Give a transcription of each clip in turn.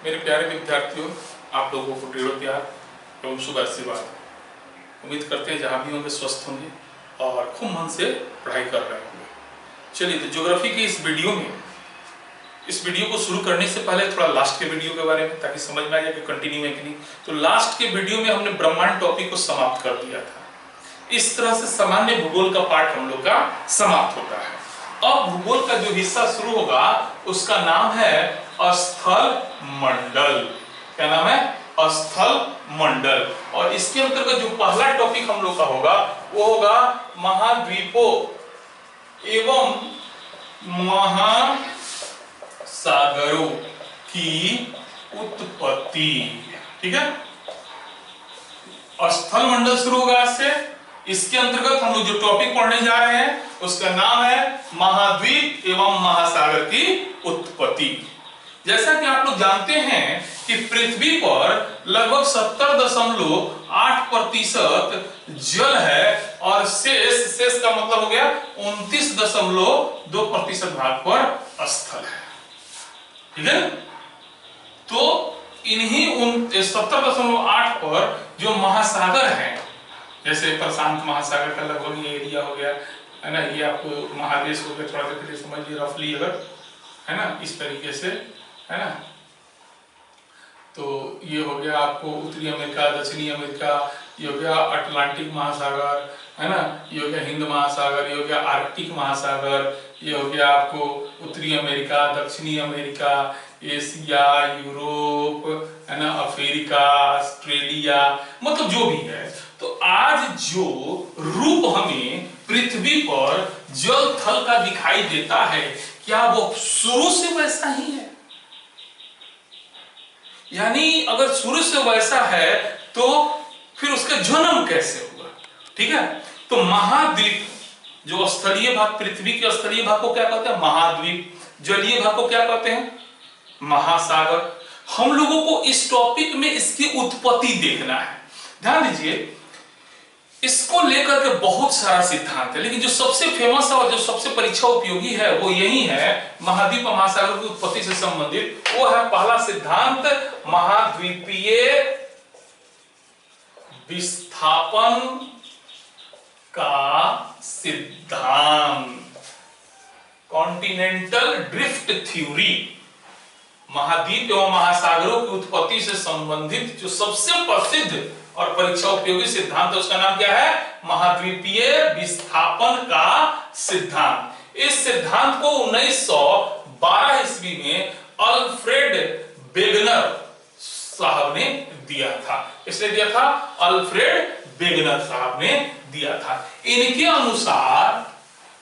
मेरे प्यारे विद्यार्थियों, आप लोगों को ढेरों प्यार एवं शुभ आशीर्वाद। उम्मीद करते हैं जहाँ भी होंगे स्वस्थ होंगे और खूब मन से पढ़ाई कर रहे होंगे। चलिए, तो ज्योग्राफी के इस वीडियो को शुरू करने से पहले थोड़ा लास्ट के वीडियो के बारे में, ताकि समझ में आ जाए कि कंटिन्यू है कि नहीं। तो लास्ट के वीडियो में हमने ब्रह्मांड टॉपिक को समाप्त कर दिया था। इस तरह से सामान्य भूगोल का पाठ हम लोग का समाप्त होता है। अब भूगोल का जो हिस्सा शुरू होगा उसका नाम है स्थल मंडल। क्या नाम है? स्थल मंडल। और इसके अंतर्गत जो पहला टॉपिक हम लोग का होगा वो होगा महाद्वीपों एवं महासागरों की उत्पत्ति। ठीक है, स्थल मंडल शुरू होगा आज से। इसके अंतर्गत हम लोग जो टॉपिक पढ़ने जा रहे हैं उसका नाम है महाद्वीप एवं महासागर की उत्पत्ति। जैसा कि आप लोग जानते हैं कि पृथ्वी पर लगभग 70.8% जल है और शेष का मतलब हो गया 29.2% भाग पर स्थल है। ठीक है, तो इन्हीं 70.8 पर जो महासागर हैं, जैसे प्रशांत महासागर का लगभग ये एरिया हो गया है ना, ये आपको महादेश हो गया, थोड़ा सा समझिए रफली अगर, है ना, इस तरीके से, है ना। तो ये हो गया आपको उत्तरी अमेरिका, दक्षिणी अमेरिका, ये हो गया अटलांटिक महासागर, है ना, ये हो गया हिंद महासागर, ये हो गया आर्कटिक महासागर, ये हो गया आपको उत्तरी अमेरिका, दक्षिणी अमेरिका, एशिया, यूरोप, है ना, अफ्रीका, ऑस्ट्रेलिया, मतलब जो भी है। तो आज जो रूप हमें पृथ्वी पर जल थल का दिखाई देता है, क्या वो शुरू से वैसा ही है? यानी अगर शुरू से वैसा है तो फिर उसका जन्म कैसे हुआ? ठीक है, तो महाद्वीप जो स्थलीय भाग, पृथ्वी के स्थलीय भाग को क्या कहते हैं? महाद्वीप। जलीय भाग को क्या कहते हैं? महासागर। हम लोगों को इस टॉपिक में इसकी उत्पत्ति देखना है। ध्यान दीजिए, इसको लेकर के बहुत सारा सिद्धांत है, लेकिन जो सबसे फेमस है और जो सबसे परीक्षा उपयोगी है वो यही है, महाद्वीप और महासागर की उत्पत्ति से संबंधित। वो है पहला सिद्धांत, महाद्वीपीय विस्थापन का सिद्धांत, कॉन्टिनेंटल ड्रिफ्ट थ्योरी। महाद्वीप एवं महासागरों की उत्पत्ति से संबंधित जो सबसे प्रसिद्ध और परीक्षा उपयोगी सिद्धांत है उसका नाम क्या है? महाद्वीपीय विस्थापन का सिद्धांत। इस सिद्धांत को 1912 ईस्वी में अल्फ्रेड वेगनर साहब ने दिया था। किसने दिया था? अल्फ्रेड वेगनर साहब ने दिया था। इनके अनुसार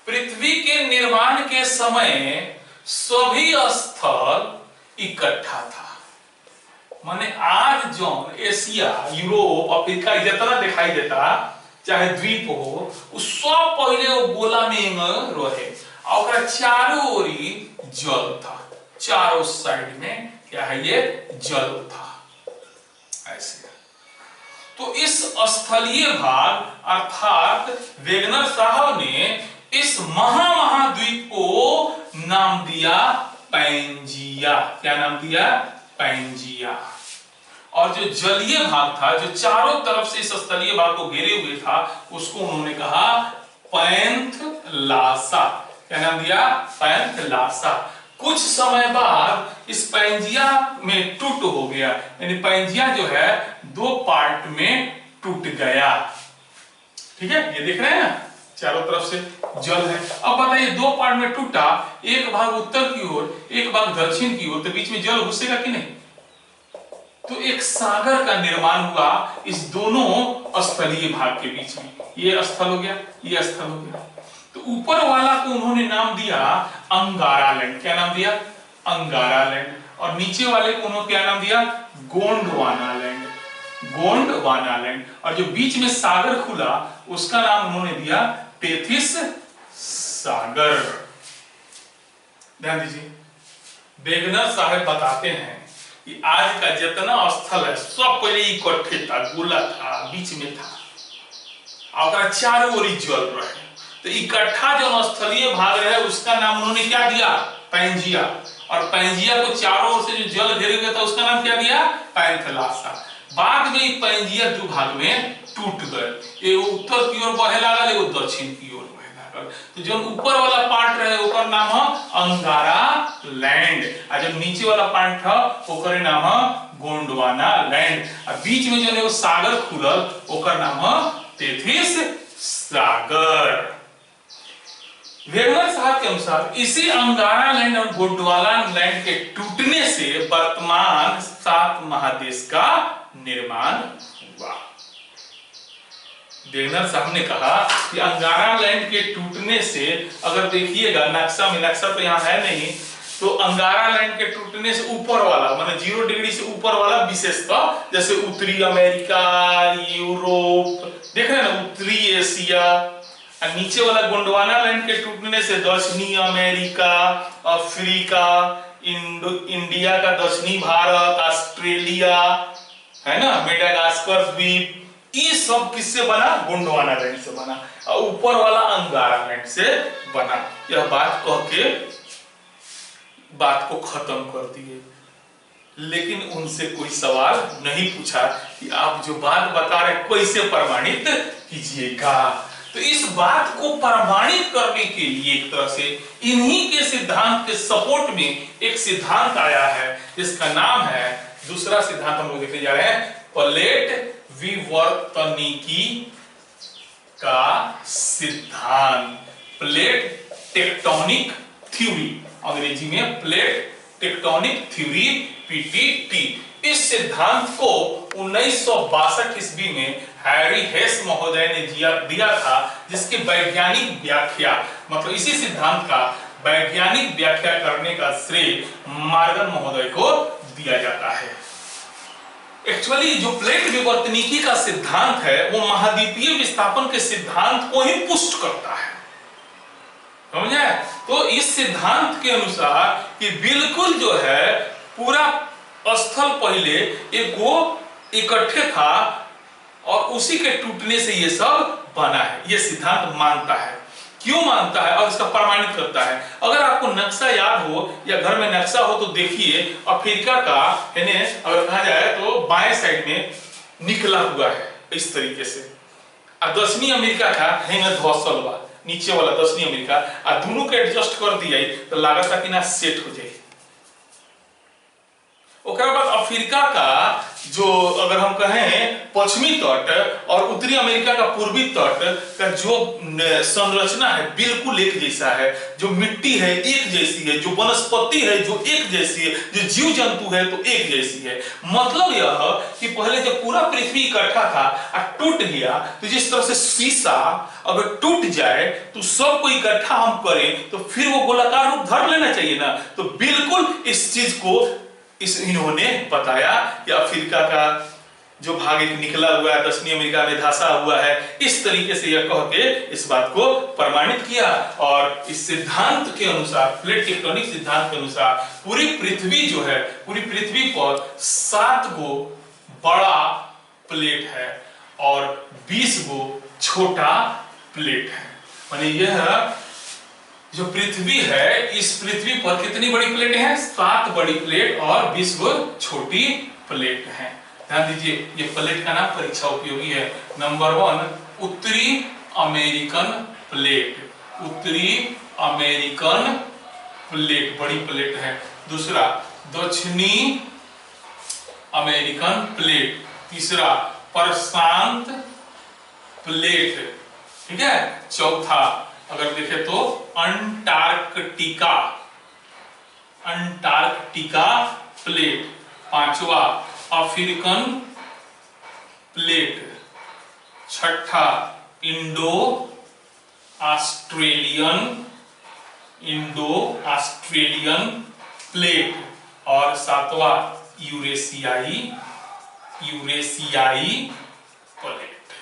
पृथ्वी के निर्माण के समय सभी स्थल इकट्ठा था। माने आज जो एशिया, यूरोप, अफ्रीका जितना दिखाई देता, चाहे द्वीप हो, उस सब पहले वो गोला में रहे और चारों ओरी जल था। चारों साइड में क्या है? ये जल था। ऐसे तो इस स्थलीय भाग अर्थात वेगनर साहब ने इस महाद्वीप को नाम दिया पैंजिया। क्या नाम दिया? पैंजिया। और जो जलीय भाग था, जो चारों तरफ से इस स्थलीय भाग को घेरे हुए था, उसको उन्होंने कहा पैंथलासा। क्या नाम दिया? पैंथलासा। कुछ समय बाद इस पैंजिया में टूट हो गया, यानी पैंजिया जो है दो पार्ट में टूट गया। ठीक है, ये देख रहे हैं ना, चारों तरफ से जल है। अब बताइए, दो पार्ट में टूटा, एक भाग उत्तर की ओर, एक भाग दक्षिण की ओर, तो बीच में जल घुसेगा कि नहीं? तो एक सागर का निर्माण हुआ इस दोनों स्थलीय भाग के बीच में। ये स्थल हो गया, ये स्थल हो गया। तो ऊपर वाला को उन्होंने नाम दिया अंगारालैंड। क्या नाम दिया? अंगारालैंड। और नीचे वाले को उन्होंने क्या नाम दिया? गोंडवानालैंड। गोंडवानालैंड। और जो बीच में सागर खुला उसका नाम उन्होंने दिया टेथिस सागर। ध्यान दीजिए, वेगनर साहब बताते हैं कि आज का जितना स्थल है सब पहले इकट्ठे था, गोला था, बीच में था और चारों ओर जल रहे। तो इकट्ठा जो स्थलीय भाग रहे उसका नाम उन्होंने क्या दिया? पैंजिया। और पैंजिया को चारों ओर से जो जल घेरे हुए था उसका नाम क्या दिया, पैंथलासा। बाद में पैंजिया दो भाग में टूट गए, एगो उत्तर की ओर बहे लागल, एगो दक्षिण की ओर बहे लागल। तो जो ऊपर वाला पार्ट रहे ओकर नाम है अंगारा लैंड, और जो नीचे वाला पार्ट था ओकर नाम है गोंडवाना लैंड, और बीच में जो एगो सागर खुलल ओकर नाम है तेथिस सागर। वेगनर साहब के अनुसार इसी अंगारा लैंड और गोंडवाना लैंड के टूटने से वर्तमान 7 महादेश का निर्माण हुआ। वेगनर साहब ने कहा कि अंगारा लैंड के टूटने से, अगर देखिएगा नक्शा में, नक्शा तो यहाँ है नहीं, तो अंगारा लैंड के टूटने से ऊपर वाला माने 0 डिग्री से ऊपर वाला विशेषतः, जैसे उत्तरी अमेरिका, यूरोप, देख रहे हैं ना, उत्तरी एशिया, और नीचे वाला गोंडवाना लैंड के टूटने से दक्षिणी अमेरिका, अफ्रीका, इंडिया का दक्षिणी भारत, ऑस्ट्रेलिया, है ना, मेडागास्कर द्वीप, ये सब किससे बना, गोंडवाना लैंड से बना, और ऊपर वाला अंगारा लैंड से बना। यह बात कह के बात को खत्म कर दिए, लेकिन उनसे कोई सवाल नहीं पूछा कि आप जो बात बता रहे कैसे प्रमाणित कीजिएगा। तो इस बात को प्रमाणित करने के लिए एक तरह से इन्हीं के सिद्धांत के सपोर्ट में एक सिद्धांत आया है जिसका नाम है, दूसरा सिद्धांत हम लोग देखने जा रहे हैं, प्लेट विवर्तनिकी का सिद्धांत, प्लेट टेक्टोनिक थ्योरी, अंग्रेजी में प्लेट टेक्टोनिक थ्योरी, पीटीटी। इस सिद्धांत को 1962 ईस्वी में हैरी हेस महोदय ने दिया था, जिसकी वैज्ञानिक व्याख्या, मतलब इसी सिद्धांत का वैज्ञानिक व्याख्या करने का श्रेय मॉर्गन महोदय को दिया जाता है। एक्चुअली जो प्लेट विवर्तनिकी का सिद्धांत है वो महाद्वीपीय विस्थापन के सिद्धांत को ही पुष्ट करता है, समझे? तो इस सिद्धांत के अनुसार कि बिल्कुल जो है पूरा स्थल पहले एक वो इकट्ठे था और उसी के टूटने से ये सब बना है, ये सिद्धांत मानता है। क्यों मानता है और इसका प्रमाणित करता है? अगर आपको नक्शा याद हो या घर में नक्शा हो तो देखिए, अफ्रीका का अगर कहा जाए तो बाएं साइड में निकला हुआ है इस तरीके से, और दक्षिणी अमेरिका का धौसल बा नीचे वाला दक्षिणी अमेरिका, और दोनों के एडजस्ट कर दिया तो लागत कि ना सेट हो जाए। उसके बाद अफ्रीका का जो अगर हम कहें पश्चिमी तट और उत्तरी अमेरिका का पूर्वी तट का जो संरचना है बिल्कुल एक जैसा है, जो मिट्टी है एक जैसी है, जो वनस्पति है जो एक जैसी है, जो जीव जंतु है तो एक जैसी है। मतलब यह कि पहले जब पूरा पृथ्वी इकट्ठा था और टूट गया, तो जिस तरह से शीशा अगर टूट जाए तो सबको इकट्ठा हम करें तो फिर वो गोलाकार रूप धर लेना चाहिए ना। तो बिल्कुल इस चीज को इन्होंने बताया कि अफ्रीका का जो भाग एक निकला हुआ है, दक्षिणी अमेरिका में धंसा हुआ है, इस तरीके से यह कह के इस बात को प्रमाणित किया। और इस सिद्धांत के अनुसार, प्लेट टेक्टोनिक सिद्धांत के अनुसार, पूरी पृथ्वी जो है, पूरी पृथ्वी पर 7 गो बड़ा प्लेट है और 20 गो छोटा प्लेट है। माने यह जो पृथ्वी है, इस पृथ्वी पर कितनी बड़ी प्लेट हैं? 7 बड़ी प्लेट और 20 गो छोटी प्लेट हैं। ध्यान दीजिए, ये प्लेट का नाम परीक्षा उपयोगी है। नंबर 1 उत्तरी अमेरिकन प्लेट, उत्तरी अमेरिकन प्लेट बड़ी प्लेट है। दूसरा दक्षिणी अमेरिकन प्लेट। तीसरा प्रशांत प्लेट, ठीक है। चौथा अगर देखें तो अंटार्कटिका, अंटार्कटिका प्लेट। पांचवा अफ्रीकन प्लेट। छठा Indo Australian, Indo Australian plate. और सातवां यूरेशियाई, यूरेशियाई प्लेट,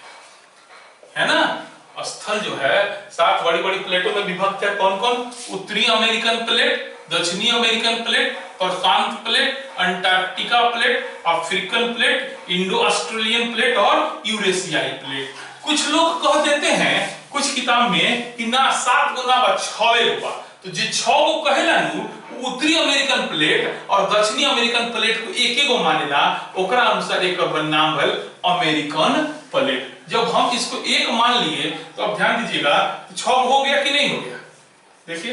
है ना। स्थल जो है 7 बड़ी बड़ी प्लेटों में विभक्त है। कौन कौन? उत्तरी अमेरिकन प्लेट, दक्षिणी अमेरिकन प्लेट, प्रशांत plate, Antarctica plate, African plate, Indo Australian plate और यूरेशियाई प्लेट। कुछ लोग कह देते हैं कुछ किताब में कि ना 7 गो ना 6 गो, तो जो 6 गो कहेला नु उत्तरी अमेरिकन प्लेट और दक्षिणी अमेरिकन प्लेट को एक एक मानेला, ओकरा अनुसार एक नाम है अमेरिकन प्लेट। जब हम इसको एक मान लिए तो अब ध्यान दीजिएगा 6 हो गया कि नहीं हो गया, देखिए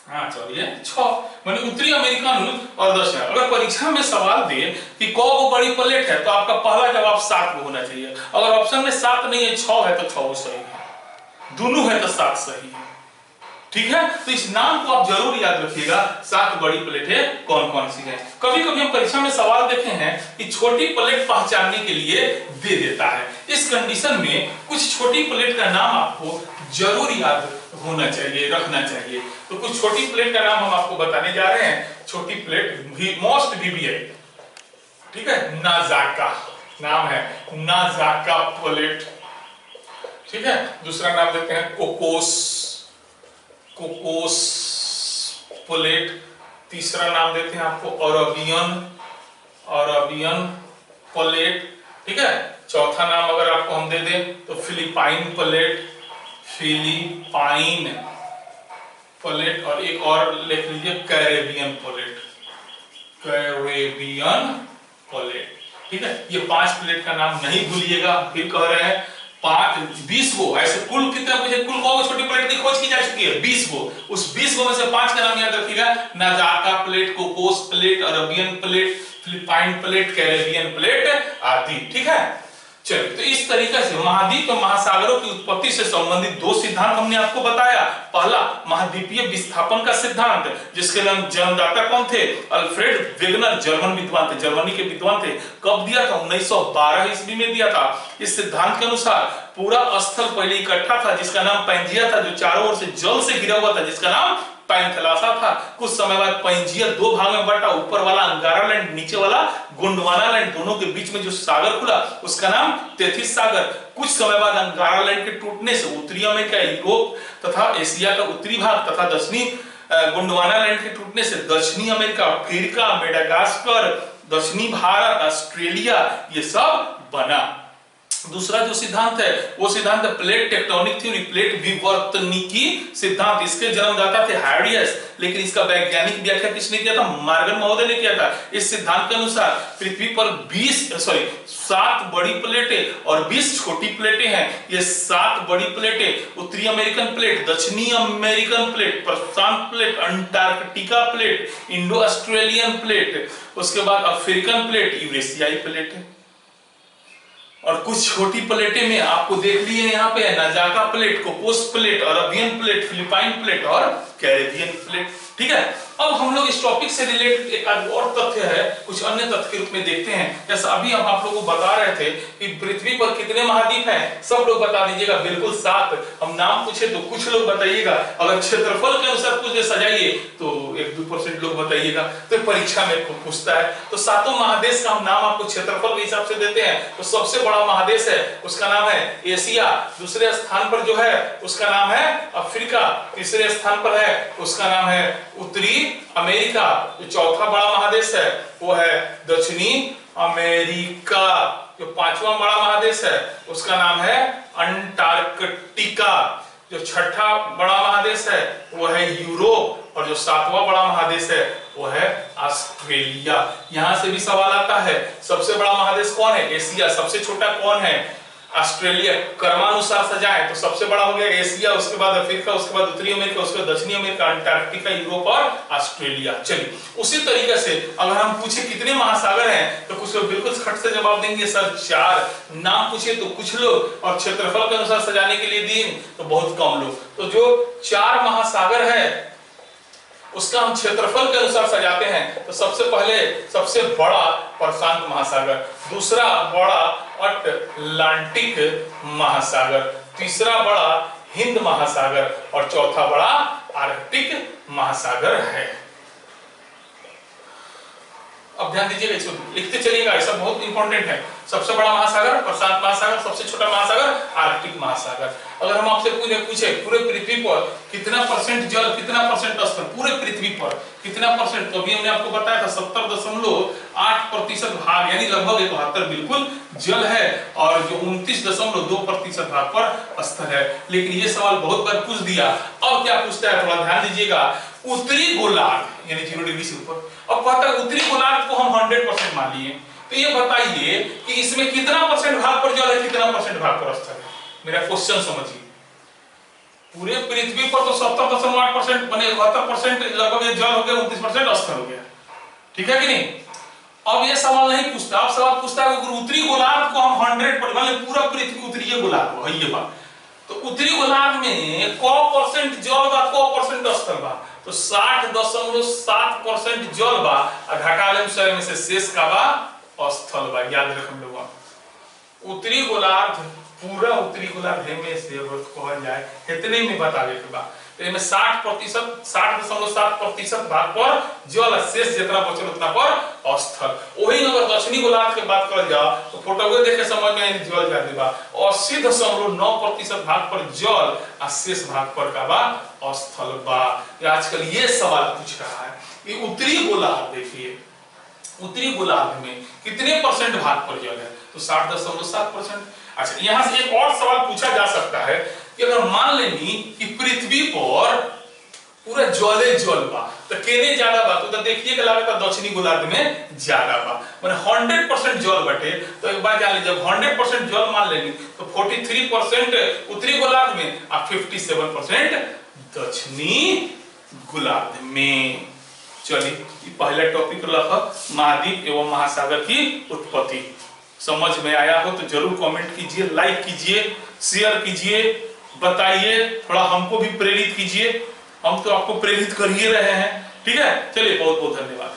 हाँ चलिए 6 माने उत्तरी अमेरिकन और दक्षिण। अगर परीक्षा में सवाल दे कि कौ गो बड़ी प्लेट है तो आपका पहला जवाब 7 गो होना चाहिए। अगर ऑप्शन में 7 नहीं है 6 है तो 6 सही है, दोनों है तो 7 सही है, ठीक है। तो इस नाम को आप जरूर याद रखिएगा, 7 बड़ी प्लेटें कौन कौन सी हैं। कभी कभी हम परीक्षा में सवाल देखे हैं कि छोटी प्लेट पहचानने के लिए दे देता है, इस कंडीशन में कुछ छोटी प्लेट का नाम आपको जरूर याद होना चाहिए, रखना चाहिए। तो कुछ छोटी प्लेट का नाम हम आपको बताने जा रहे हैं। छोटी प्लेट मोस्ट वीवीआई, ठीक है, नाजाका नाम है, नाजाका प्लेट, ठीक है। दूसरा नाम देते हैं कोकोस, कोकोस प्लेट। तीसरा नाम देते हैं आपको अरबियन, अरबियन प्लेट, ठीक है। चौथा नाम अगर आपको हम दे दें तो फिलिपाइन प्लेट, फिलिपाइन प्लेट। और एक और लिख लीजिए कैरेबियन प्लेट, कैरेबियन प्लेट, ठीक है। ये 5 प्लेट का नाम नहीं भूलिएगा, फिर कह रहे हैं 20 गो ऐसे कुल कितने मुझे कुल कौ छोटी प्लेट की खोज की जा चुकी है 20 गो। उस 20 गो में से 5 का नाम याद रखिएगा, Nazca plate, Cocos plate, Arabian plate, Philippine plate, Caribbean plate आदि, ठीक है। चलिए, तो इस तरीके से महाद्वीप और महासागरों की उत्पत्ति से संबंधित 2 सिद्धांत हमने आपको बताया। पहला महाद्वीपीय विस्थापन का सिद्धांत, जिसके जन्मदाता कौन थे, अल्फ्रेड वेगनर, जर्मन विद्वान थे, जर्मनी के विद्वान थे। कब दिया था, 1912 ईस्वी में दिया था। इस सिद्धांत के अनुसार पूरा स्थल पहले इकट्ठा था जिसका नाम पैंजिया था, जो चारों ओर से जल से घिरा हुआ था जिसका नाम पैंथेलासा था। कुछ समय बाद पैंजिया 2 भाग में बटा, ऊपर वाला अंगारा लैंड, नीचे वाला गोंडवाना लैंड, दोनों के बीच में जो सागर खुला उसका नाम तेथिस सागर। कुछ समय बाद अंगारा लैंड के टूटने से उत्तरी अमेरिका, यूरोप तथा एशिया का उत्तरी भाग तथा दक्षिणी गोंडवाना लैंड के टूटने से दक्षिणी अमेरिका, अफ्रीका, मेडागास्कर, दक्षिणी भारत, ऑस्ट्रेलिया, ये सब बना। दूसरा जो सिद्धांत है वो सिद्धांत है प्लेट टेक्टोनिक थ्योरी, प्लेट विवर्तनिकी सिद्धांत। इसके जन्मदाता थे हार्डियस, लेकिन इसका वैज्ञानिक व्याख्या किसने किया था, मार्गन महोदय ने किया था। इस सिद्धांत के अनुसार पृथ्वी पर 7 बड़ी प्लेटें और 20 छोटी प्लेटें हैं। ये 7 बड़ी प्लेटें उत्तरी अमेरिकन प्लेट, दक्षिणी अमेरिकन प्लेट, प्रशांत plate, Antarctica plate, Indo Australian plate, उसके बाद अफ्रीकन प्लेट, यूरेशियाई प्लेट है। और कुछ छोटी प्लेटें में आपको देख लिए यहाँ पे Nazca plate, Cocos plate, Arabian plate, Philippine plate और कैरेबियन प्लेट, ठीक है। अब हम लोग इस टॉपिक से रिलेटेड एक और तथ्य है, कुछ अन्य तथ्य के रूप में देखते हैं। जैसा अभी हम आप लोगों को बता रहे थे कि पृथ्वी पर कितने महाद्वीप हैं, सब लोग बता दीजिएगा, बिल्कुल 7। हम नाम पूछे तो कुछ लोग बताइएगा, अगर क्षेत्रफल के अनुसार पूछे सजाइए तो 1-2% लोग बताइएगा। तो परीक्षा में पूछता है तो 7 महादेश का हम नाम आपको क्षेत्रफल के हिसाब से देते हैं। तो सबसे बड़ा महादेश है उसका नाम है एशिया, दूसरे स्थान पर जो है उसका नाम है अफ्रीका, तीसरे स्थान पर है उसका नाम है उत्तरी अमेरिका, जो चौथा बड़ा महादेश है वो है दक्षिणी अमेरिका, जो 5वां बड़ा महादेश है उसका नाम है अंटार्कटिका, जो 6ठा बड़ा महादेश है वो है यूरोप, और जो 7वां बड़ा महादेश है वो है ऑस्ट्रेलिया। यहां से भी सवाल आता है सबसे बड़ा महादेश कौन है, एशिया, सबसे छोटा कौन है, ऑस्ट्रेलिया। क्रमानुसार सजाएं तो सबसे बड़ा हो गया एशिया, उसके बाद अफ्रीका, उसके बाद उत्तरी अमेरिका, उसके बाद दक्षिणी अमेरिका, अंटार्कटिका, यूरोप और ऑस्ट्रेलिया। चलिए, उसी तरीके से अगर हम पूछे कितने महासागर हैं तो कुछ लोग बिल्कुल खट से जवाब देंगे सर 4। नाम पूछे तो कुछ लोग, और क्षेत्रफल के अनुसार सजाने के लिए दिए तो बहुत कम लोग। तो जो 4 महासागर है उसका हम क्षेत्रफल के अनुसार सजाते हैं। तो सबसे पहले सबसे बड़ा प्रशांत महासागर, दूसरा बड़ा अटलांटिक महासागर, तीसरा बड़ा हिंद महासागर और चौथा बड़ा आर्कटिक महासागर है। अब ध्यान दीजिएगा, इसको लिखते चलिएगा, ऐसा बहुत इंपॉर्टेंट है। सबसे बड़ा महासागर प्रशांत महासागर, सबसे छोटा महासागर आर्कटिक महासागर। अगर हम आपसे पूछे पूरे पृथ्वी पर कितना % जल, कितना % स्थल, पूरे पृथ्वी पर कितना %, तो अभी हमने आपको बताया था 70.8% भाग यानी लगभग 71 बिल्कुल जल है, और जो 29.2% भाग पर स्थल है। लेकिन ये सवाल बहुत बार पूछ दिया। अब क्या पूछता है, थोड़ा ध्यान दीजिएगा, उत्तरी गोलार्ध यानी 0 डिग्री से ऊपर। अब कहता है उत्तरी गोलार्ध को हम 100% मान लिए, तो ये बताइए कि इसमें कितना परसेंट भाग पर जल है, कितना परसेंट भाग पर स्थल है। मेरा क्वेश्चन समझिए, पूरे पृथ्वी पर तो 70.8% माने 71% लगभग जल हो गया, 29% स्थल हो गया, ठीक है कि नहीं। अब ये सवाल नहीं पूछता, अब सवाल पूछता है कि उत्तरी गोलार्ध को हम 100% माने पूरा पृथ्वी उत्तरी गोलार्ध है ये बात, तो उत्तरी गोलार्ध में क परसेंट जल बा, क परसेंट स्थल बा, तो 60.7% जल बा और घटा लेम सर में से शेष का बा स्थल बा। याद रखम लोग, उत्तरी गोलार्ध पूरा उत्तरी गोलार्ध में से अगर कहल जाए इतने में बतावे के बा, तो इसमें 60%, 60.7% भाग पर जल, शेष जितना बचल उतना पर स्थल। वही अगर दक्षिणी गोलार्ध के बात करल जाओ तो फोटो देखे समझ में आई जल ज्यादा बा, 80.9% भाग पर जल और शेष भाग पर का बा स्थल बा। आजकल ये सवाल पूछ रहा है कि उत्तरी गोलार्ध, देखिए उत्तरी गोलार्ध में कितने परसेंट भाग पर जल है, तो 60.7%। अच्छा, यहां से एक और सवाल पूछा जा सकता है कि अगर मान लेनी कि पृथ्वी पर पूरा जले जल बा, तो केने ज्यादा बा, तो देखिए कि लागत दक्षिणी गोलार्ध में ज्यादा बा, माने 100% जल बटे। तो एक बार जान लीजिए, जब 100% जल मान लेनी तो 43% उत्तरी गोलार्ध में और 57% दक्षिणी गोलार्ध में। चलिए, पहला टॉपिक रखा महाद्वीप एवं महासागर की उत्पत्ति। समझ में आया हो तो जरूर कमेंट कीजिए, लाइक कीजिए, शेयर कीजिए, बताइए, थोड़ा हमको भी प्रेरित कीजिए, हम तो आपको प्रेरित कर ही रहे हैं। ठीक है, चलिए, बहुत बहुत धन्यवाद।